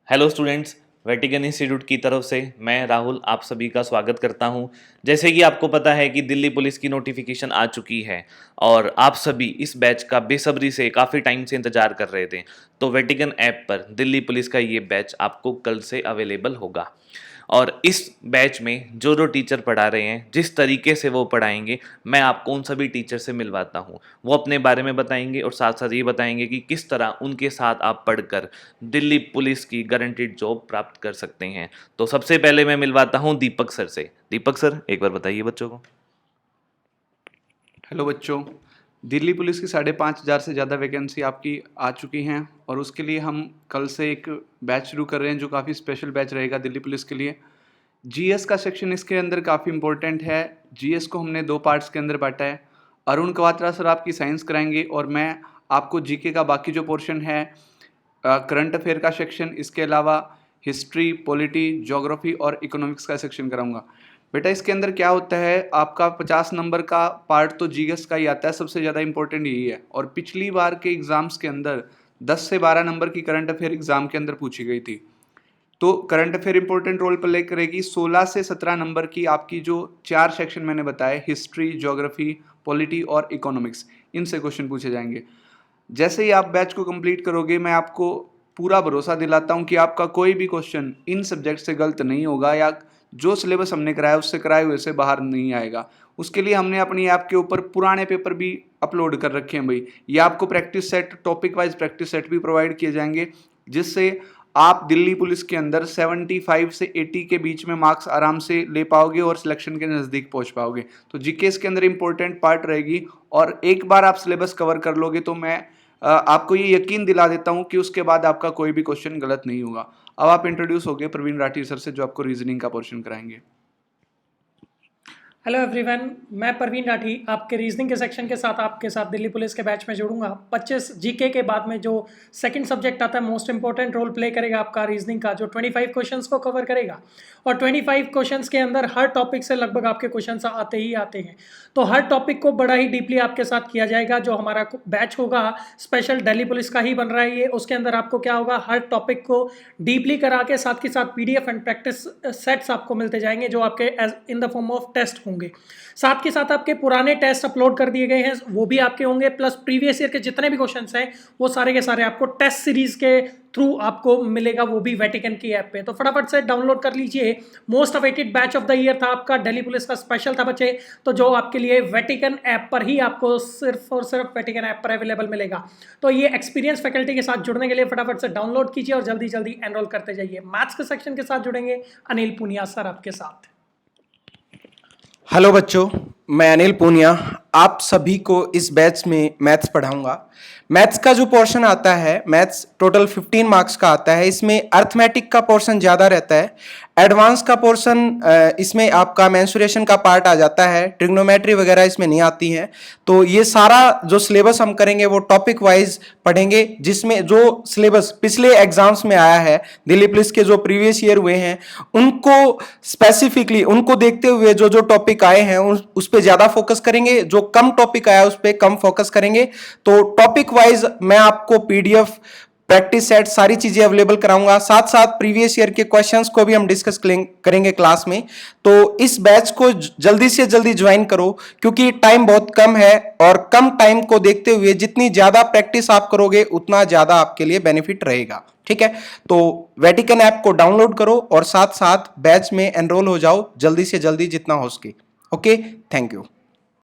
Hello students, Vatican institute की तरफ से मैं राहुल आप सभी का स्वागत करता हूं। जैसे कि आपको पता है कि दिल्ली पुलिस की नोटिफिकेशन आ चुकी है और आप सभी इस बैच का बेसब्री से काफ़ी टाइम से इंतजार कर रहे थे। तो वेटिकन ऐप पर दिल्ली पुलिस का ये बैच आपको कल से अवेलेबल होगा और इस बैच में जो जो टीचर पढ़ा रहे हैं, जिस तरीके से वो पढ़ाएंगे, मैं आपको उन सभी टीचर से मिलवाता हूँ। वो अपने बारे में बताएंगे और साथ साथ ये बताएंगे कि किस तरह उनके साथ आप पढ़कर दिल्ली पुलिस की गारंटीड जॉब प्राप्त कर सकते हैं। तो सबसे पहले मैं मिलवाता हूँ दीपक सर से। दीपक सर, एक बार बताइए बच्चों को। हेलो बच्चों, दिल्ली पुलिस की 5,500 से ज़्यादा वैकेंसी आपकी आ चुकी हैं और उसके लिए हम कल से एक बैच शुरू कर रहे हैं जो काफ़ी स्पेशल बैच रहेगा दिल्ली पुलिस के लिए। जीएस का सेक्शन इसके अंदर काफ़ी इंपॉर्टेंट है। जीएस को हमने 2 पार्ट्स के अंदर बांटा है। अरुण कवात्रा सर आपकी साइंस कराएंगे और मैं आपको जीके का बाकी जो पोर्शन है, करंट अफेयर का सेक्शन, इसके अलावा हिस्ट्री, पॉलिटी, ज्योग्राफी और इकोनॉमिक्स का सेक्शन कराऊंगा। बेटा इसके अंदर क्या होता है, आपका 50 नंबर का पार्ट तो जीएस का ही आता है, सबसे ज़्यादा इंपॉर्टेंट यही है। और पिछली बार के एग्जाम्स के अंदर 10 से 12 नंबर की करंट अफेयर एग्जाम के अंदर पूछी गई थी। तो current affair important role play करेगी। 16 से 17 नंबर की आपकी जो 4 सेक्शन मैंने बताए, हिस्ट्री, ज्योग्राफी, पॉलिटी और इकोनॉमिक्स, इनसे क्वेश्चन पूछे जाएंगे। जैसे ही आप बैच को कंप्लीट करोगे, मैं आपको पूरा भरोसा दिलाता हूं कि आपका कोई भी क्वेश्चन इन सब्जेक्ट से गलत नहीं होगा या जो सिलेबस हमने कराया उससे कराए हुए से बाहर नहीं आएगा। उसके लिए हमने अपनी ऐप के ऊपर पुराने पेपर भी अपलोड कर रखे हैं भाई। ये आपको practice set, topic wise practice set भी प्रोवाइड किए जाएंगे, जिससे आप दिल्ली पुलिस के अंदर 75 से 80 के बीच में मार्क्स आराम से ले पाओगे और सिलेक्शन के नज़दीक पहुंच पाओगे। तो जीके के अंदर इंपॉर्टेंट पार्ट रहेगी और एक बार आप सिलेबस कवर कर लोगे तो मैं आपको ये यकीन दिला देता हूं कि उसके बाद आपका कोई भी क्वेश्चन गलत नहीं होगा। अब आप इंट्रोड्यूस हो गए प्रवीण राठी सर से, जो आपको रीजनिंग का पोर्शन कराएंगे। हेलो एवरीवन, मैं परवीन राठी आपके रीजनिंग के सेक्शन के साथ आपके साथ दिल्ली पुलिस के बैच में जुड़ूंगा। 25 जीके के बाद में जो सेकंड सब्जेक्ट आता है, मोस्ट इंपॉर्टेंट रोल प्ले करेगा आपका रीजनिंग का, जो 25 क्वेश्चंस को कवर करेगा। और 25 क्वेश्चंस के अंदर हर टॉपिक से लगभग आपके क्वेश्चंस आते ही आते हैं। तो हर टॉपिक को बड़ा ही डीपली आपके साथ किया जाएगा। जो हमारा बैच होगा स्पेशल दिल्ली पुलिस का ही बन रहा है ये। उसके अंदर आपको क्या होगा, हर टॉपिक को डीपली करा के साथ के साथ पीडीएफ एंड प्रैक्टिस सेट्स आपको मिलते जाएंगे, जो आपके in the form of test होंगे। साथ के साथ आपके पुराने टेस्ट अपलोड कर दिए गए हैं, वो भी आपके होंगे, प्लस प्रीवियस ईयर के जितने भी क्वेश्चंस हैं वो सारे के सारे आपको टेस्ट सीरीज के थ्रू आपको मिलेगा, वो भी वेटिकन की ऐप पे। तो फटाफट से डाउनलोड कर लीजिए। Most awaited batch of the year था आपका, दिल्ली पुलिस का स्पेशल था बच्चे, तो जो आपके लिए वेटिकन ऐप पर ही आपको सिर्फ और सिर्फ वेटिकन ऐप पर अवेलेबल मिलेगा। तो ये एक्सपीरियंस फैकल्टी के साथ जुड़ने के लिए फटाफट से डाउनलोड कीजिए और जल्दी जल्दी एनरोल करते जाइए। मैथ्स के सेक्शन के साथ जुड़ेंगे अनिल पुनिया सर आपके साथ। हेलो बच्चों, मैं अनिल पूनिया आप सभी को इस बैच में मैथ्स पढ़ाऊंगा। मैथ्स का जो पोर्शन आता है, मैथ्स टोटल 15 मार्क्स का आता है। इसमें अर्थमेटिक का पोर्शन ज़्यादा रहता है। एडवांस का पोर्शन, इसमें आपका मेंसुरेशन का पार्ट आ जाता है, ट्रिग्नोमेट्री वगैरह इसमें नहीं आती है। तो ये सारा जो सिलेबस हम करेंगे वो टॉपिक वाइज पढ़ेंगे, जिसमें जो सिलेबस पिछले एग्जाम्स में आया है, दिल्ली पुलिस के जो प्रीवियस ईयर हुए हैं उनको स्पेसिफिकली, उनको देखते हुए जो जो टॉपिक आए हैं उस पर ज़्यादा फोकस करेंगे, जो कम टॉपिक आया उस पर कम फोकस करेंगे। तो टॉपिक वाइज मैं आपको पीडीएफ, प्रैक्टिस सेट, सारी चीजें अवेलेबल कराऊंगा। साथ साथ प्रीवियस ईयर के क्वेश्चंस को भी हम डिस्कस करेंगे क्लास में। तो इस बैच को जल्दी से जल्दी ज्वाइन करो, क्योंकि टाइम बहुत कम है और कम टाइम को देखते हुए जितनी ज्यादा प्रैक्टिस आप करोगे उतना ज्यादा आपके लिए बेनिफिट रहेगा। ठीक है, तो वेटिकन ऐप को डाउनलोड करो और साथ साथ बैच में एनरोल हो जाओ जल्दी से जल्दी जितना हो सके। Okay, thank you.